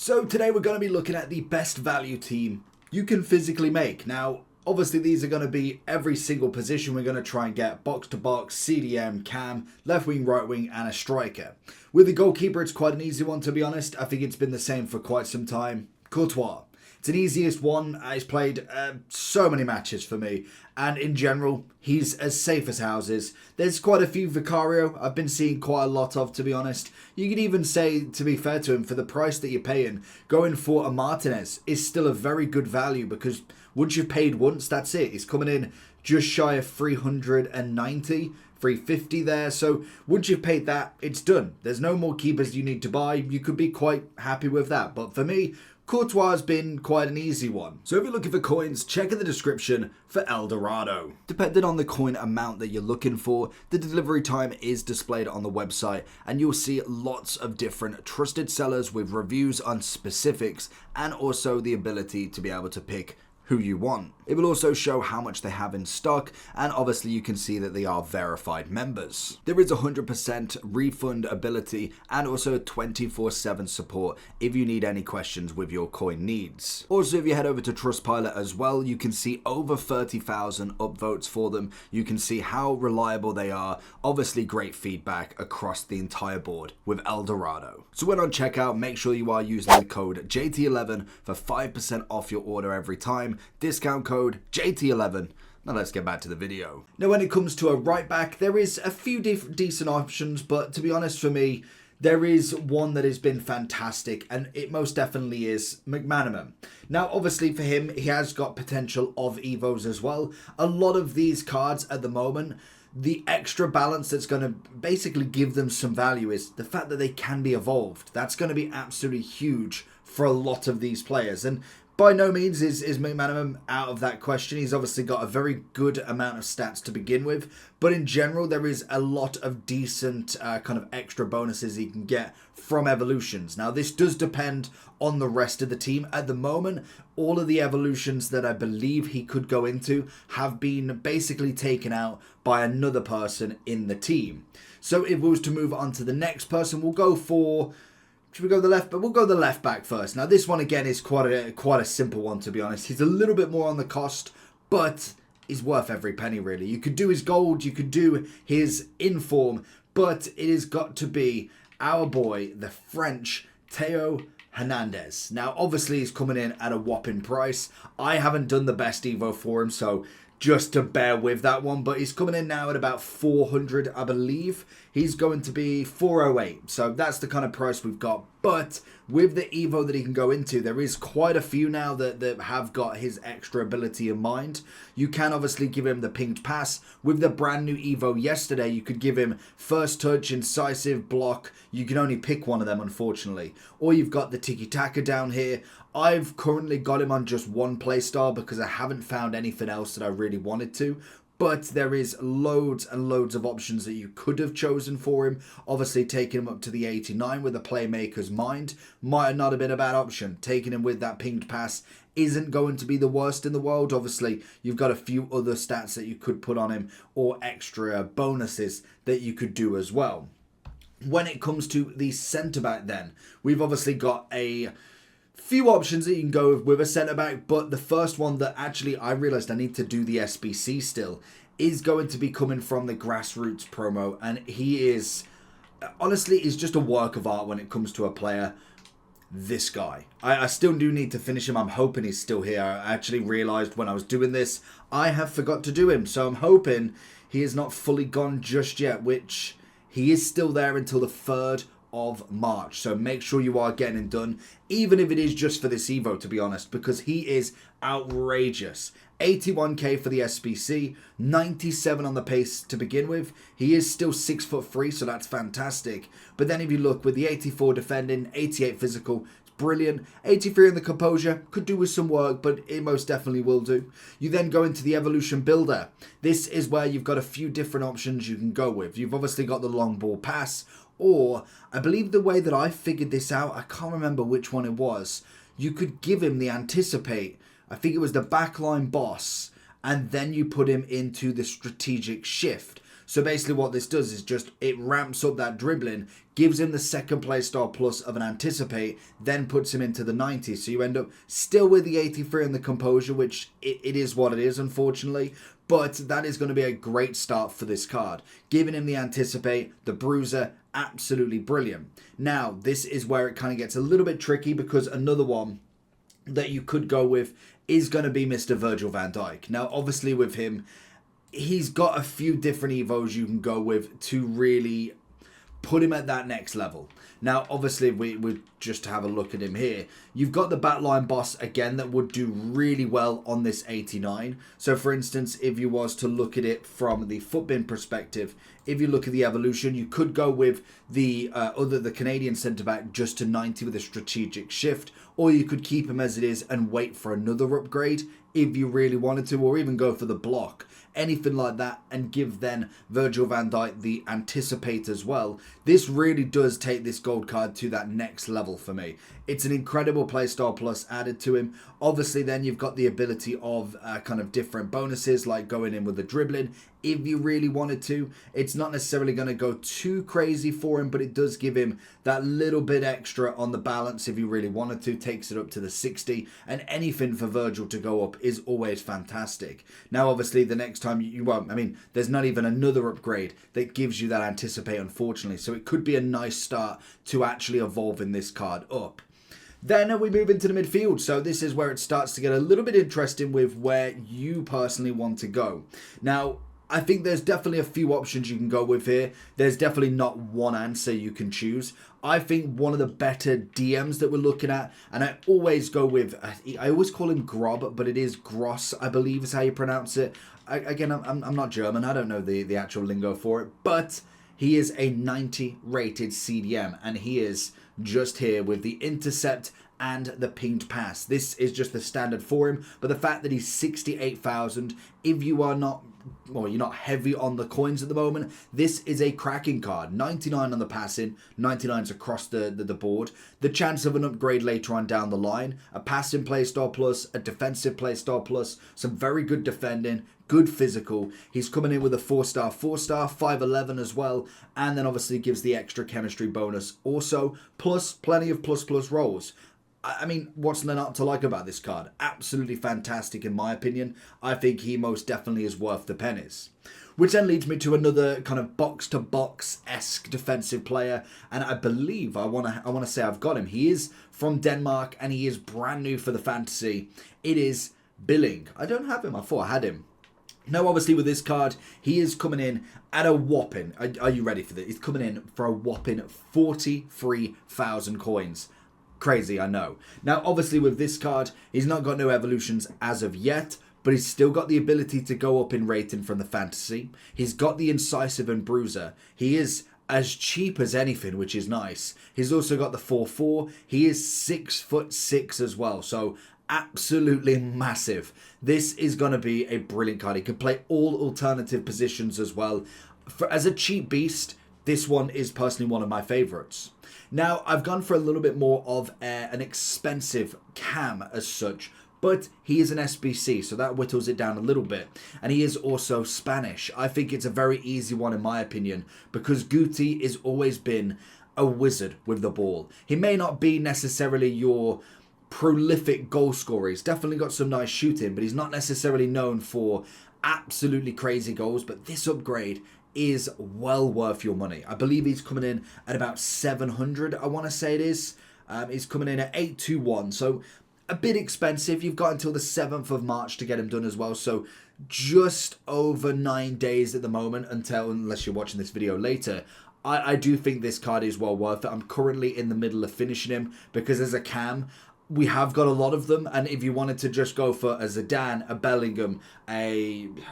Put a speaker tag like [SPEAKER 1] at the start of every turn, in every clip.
[SPEAKER 1] So today we're going to be looking at the best value team you can physically make. Now, obviously these are going to be every single position. We're going to try and get box to box, CDM, cam, left wing, right wing, and a striker. With the goalkeeper, it's quite an easy one, to be honest. I think it's been the same for quite some time. Courtois. It's an easiest one. He's played so many matches for me. And in general, he's as safe as houses. There's quite a few Vicario I've been seeing quite a lot of, to be honest. You could even say, to be fair to him, for the price that you're paying, going for a Martinez is still a very good value, because once you've paid once, that's it. He's coming in just shy of 390, 350 there. So once you've paid that, it's done. There's no more keepers you need to buy. You could be quite happy with that. But for me, Courtois has been quite an easy one. So if you're looking for coins, check in the description for El Dorado. Depending on the coin amount that you're looking for, the delivery time is displayed on the website, and you'll see lots of different trusted sellers with reviews on specifics and also the ability to be able to pick who you want. It will also show how much they have in stock, and obviously you can see that they are verified members. There is 100% refund ability and also 24/7 support if you need any questions with your coin needs. Also, if you head over to Trustpilot as well, you can see over 30,000 upvotes for them. You can see how reliable they are. Obviously great feedback across the entire board with El Dorado. So when on checkout, make sure you are using the code JT11 for 5% off your order every time. Discount code JT11. Now let's get back to the video. Now when it comes to a right back, there is a few decent options, but to be honest, for me, there is one that has been fantastic, and it most definitely is McManaman. Now obviously for him, he has got potential of Evos as well. A lot of these cards at the moment, the extra balance that's going to basically give them some value is the fact that they can be evolved. That's going to be absolutely huge for a lot of these players. And by no means is McManaman out of that question. He's obviously got a very good amount of stats to begin with, but in general there is a lot of decent kind of extra bonuses he can get from evolutions. Now this does depend on the rest of the team. At the moment, all of the evolutions that I believe he could go into have been basically taken out by another person in the team. So if we was to move on to the next person, we'll go for... Should we go the left? But we'll go the left back first. Now this one again is quite a simple one, to be honest. He's a little bit more on the cost, but he's worth every penny really. You could do his gold, you could do his inform, but it has got to be our boy, the French Theo Hernandez. Now obviously he's coming in at a whopping price. I haven't done the best Evo for him, so just to bear with that one, but he's coming in now at about 400, I believe. He's going to be 408, so that's the kind of price we've got. But with the Evo that he can go into, there is quite a few now that have got his extra ability in mind. You can obviously give him the pinged pass. With the brand new Evo yesterday, you could give him first touch, incisive, block. You can only pick one of them, unfortunately. Or you've got the tiki-taka down here. I've currently got him on just one playstyle because I haven't found anything else that I really wanted to. But there is loads and loads of options that you could have chosen for him. Obviously, taking him up to the 89 with a playmaker's mind might not have been a bad option. Taking him with that pinged pass isn't going to be the worst in the world. Obviously, you've got a few other stats that you could put on him or extra bonuses that you could do as well. When it comes to the centre-back then, we've obviously got a few options that you can go with a centre-back, but the first one that actually I realised I need to do the SBC still is going to be coming from the Grassroots promo, and he is, honestly, is just a work of art when it comes to a player. This guy. I still do need to finish him. I'm hoping he's still here. I actually realised when I was doing this, I have forgot to do him, so I'm hoping he is not fully gone just yet, which he is still there until the 3rd of March, so make sure you are getting him done, even if it is just for this Evo, to be honest, because he is outrageous. 81k for the SBC, 97 on the pace to begin with. He is still 6'3", so that's fantastic. But then if you look with the 84 defending, 88 physical, it's brilliant. 83 in the composure, could do with some work, but it most definitely will do. You then go into the evolution builder. This is where you've got a few different options you can go with. You've obviously got the long ball pass, or I believe the way that I figured this out, I can't remember which one it was, you could give him the anticipate. I think it was the backline boss, and then you put him into the strategic shift. So basically what this does is just it ramps up that dribbling, gives him the second playstyle plus of an anticipate, then puts him into the 90. So you end up still with the 83 and the composure, which it is what it is, unfortunately. But that is going to be a great start for this card. Giving him the anticipate, the bruiser, absolutely brilliant. Now, this is where it kind of gets a little bit tricky, because another one that you could go with is going to be Mr. Virgil van Dijk. Now, obviously with him, he's got a few different evos you can go with to really put him at that next level. Now, obviously, we just have a look at him here. You've got the backline boss again that would do really well on this 89. So, for instance, if you was to look at it from the footbin perspective, if you look at the evolution, you could go with the Canadian centre-back just to 90 with a strategic shift, or you could keep him as it is and wait for another upgrade if you really wanted to, or even go for the block. Anything like that, and give then Virgil van Dijk the anticipate as well. This really does take this gold card to that next level for me. It's an incredible playstyle plus added to him. Obviously then you've got the ability of kind of different bonuses, like going in with the dribbling if you really wanted to. It's not necessarily going to go too crazy for him, but it does give him that little bit extra on the balance if you really wanted to. Takes it up to the 60, and anything for Virgil to go up is always fantastic. Now obviously the next time you won't, I mean, there's not even another upgrade that gives you that anticipate, unfortunately, so it could be a nice start to actually evolving this card up. Then we move into the midfield. So this is where it starts to get a little bit interesting with where you personally want to go. Now, I think there's definitely a few options you can go with here. There's definitely not one answer you can choose. I think one of the better DMs that we're looking at, and I always go with, I always call him Grob, but it is Gross, I believe is how you pronounce it. Again, I'm not German. I don't know the actual lingo for it, but he is a 90 rated CDM, and he is just here with the intercept and the pinged pass. This is just the standard for him, but the fact that he's 68,000, if you are not, well, you're not heavy on the coins at the moment, this is a cracking card. 99 on the passing, 99s across the board. The chance of an upgrade later on down the line, a passing playstyle plus, a defensive playstyle plus, some very good defending, good physical. He's coming in with a 4-star, 5'11 as well, and then obviously gives the extra chemistry bonus also, plus plenty of plus rolls. I mean, what's there not to like about this card? Absolutely fantastic in my opinion. I think he most definitely is worth the pennies. Which then leads me to another kind of box-to-box-esque defensive player, and I believe I want to say I've got him. He is from Denmark, and he is brand new for the fantasy. It is Billing. I don't have him. I thought I had him. Now, obviously, with this card, he is coming in at a whopping, are you ready for this? He's coming in for a whopping 43,000 coins. Crazy, I know. Now, obviously, with this card, he's not got no evolutions as of yet, but he's still got the ability to go up in rating from the fantasy. He's got the incisive and bruiser. He is as cheap as anything, which is nice. He's also got the 4-4. He is 6'6" as well, so absolutely massive. This is going to be a brilliant card. He can play all alternative positions as well. As a cheap beast, this one is personally one of my favourites. Now, I've gone for a little bit more of an expensive cam as such, but he is an SBC, so that whittles it down a little bit. And he is also Spanish. I think it's a very easy one in my opinion, because Guti has always been a wizard with the ball. He may not be necessarily your prolific goal scorer. He's definitely got some nice shooting, but he's not necessarily known for absolutely crazy goals. But this upgrade is well worth your money. I believe he's coming in at about 700, I want to say it is. He's coming in at 821, so a bit expensive. You've got until the 7th of March to get him done as well, so just over 9 days at the moment, unless you're watching this video later. I do think this card is well worth it. I'm currently in the middle of finishing him, because as a cam, we have got a lot of them, and if you wanted to just go for a Zidane, a Bellingham,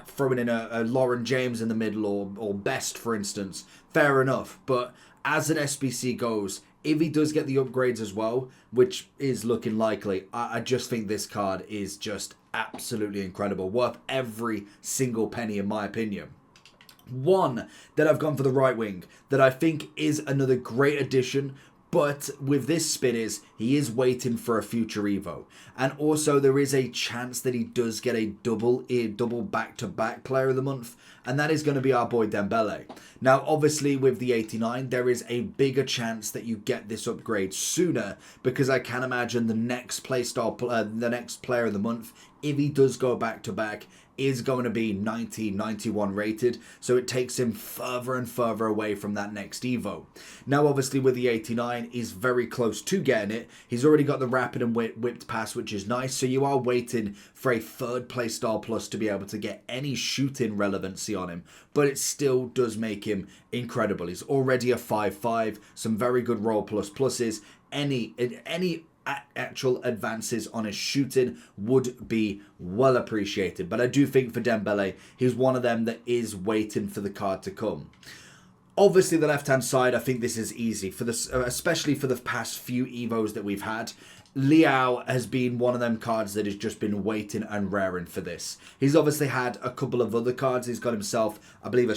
[SPEAKER 1] throwing in a Lauren James in the middle, or Best, for instance, fair enough. But as an SBC goes, if he does get the upgrades as well, which is looking likely, I just think this card is just absolutely incredible. Worth every single penny in my opinion. One that I've gone for the right wing that I think is another great addition, But with this spin he is waiting for a future Evo. And also there is a chance that he does get a double back-to-back player of the month. And that is going to be our boy Dembele. Now, obviously, with the 89, there is a bigger chance that you get this upgrade sooner. Because I can imagine the next the next player of the month, if he does go back-to-back, is going to be 90, 91 rated. So it takes him further and further away from that next Evo. Now, obviously, with the 89, he's very close to getting it. He's already got the rapid and whipped pass, which is nice. So you are waiting for a third playstyle plus to be able to get any shooting relevancy on him. But it still does make him incredible. He's already a 5-5, some very good roll pluses. Any actual advances on his shooting would be well appreciated. But I do think for Dembele, he's one of them that is waiting for the card to come. Obviously, the left-hand side, I think this is easy, for this, especially for the past few Evos that we've had. Leao has been one of them cards that has just been waiting and raring for this. He's obviously had a couple of other cards. He's got himself, I believe, a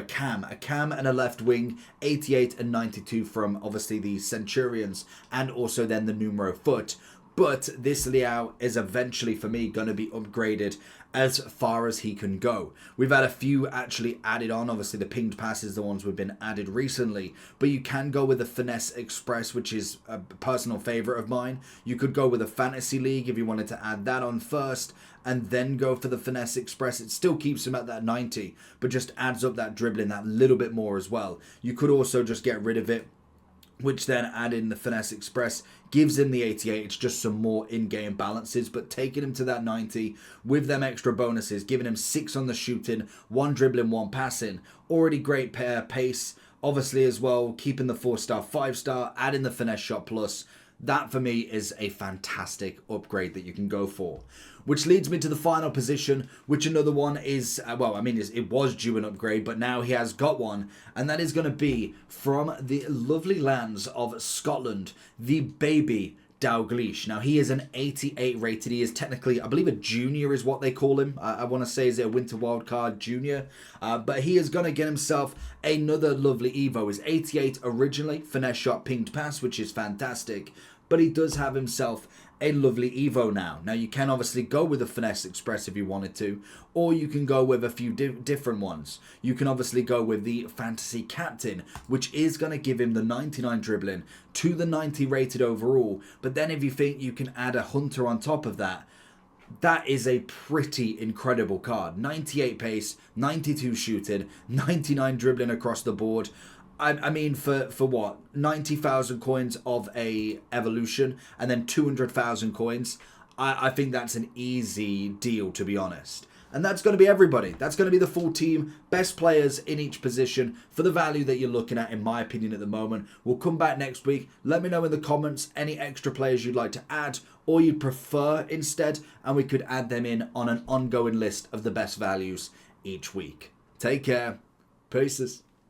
[SPEAKER 1] cam and a left wing, 88 and 92 from obviously the Centurions, and also then the numero foot. But this Leao is eventually, for me, going to be upgraded as far as he can go. We've had a few actually added on. Obviously, the pinged passes, the ones we've been added recently. But you can go with the Finesse Express, which is a personal favourite of mine. You could go with a Fantasy League if you wanted to add that on first, and then go for the Finesse Express. It still keeps him at that 90, but just adds up that dribbling that little bit more as well. You could also just get rid of it, which then add in the Finesse Express, gives him the 88. It's just some more in-game balances, but taking him to that 90 with them extra bonuses, giving him 6 on the shooting, 1 dribbling, 1 passing. Already great pace, obviously as well, keeping the 4-star, 5-star, adding the Finesse Shot Plus. That for me is a fantastic upgrade that you can go for. Which leads me to the final position, which another one is, it was due an upgrade, but now he has got one. And that is going to be from the lovely lands of Scotland, the baby Dalglish. Now, he is an 88 rated. He is technically, I believe, a junior is what they call him. I want to say is it a Winter Wildcard junior. But he is going to get himself another lovely Evo. He's 88 originally, finesse shot, pinged pass, which is fantastic. But he does have himself a lovely Evo now. Now, you can obviously go with the Finesse Express if you wanted to, or you can go with a few different ones. You can obviously go with the Fantasy Captain, which is going to give him the 99 dribbling to the 90 rated overall. But then if you think you can add a Hunter on top of that, that is a pretty incredible card. 98 pace, 92 shooting, 99 dribbling across the board. I mean, for what? 90,000 coins of a evolution and then 200,000 coins. I think that's an easy deal, to be honest. And that's going to be everybody. That's going to be the full team. Best players in each position for the value that you're looking at, in my opinion, at the moment. We'll come back next week. Let me know in the comments any extra players you'd like to add or you'd prefer instead. And we could add them in on an ongoing list of the best values each week. Take care. Peace.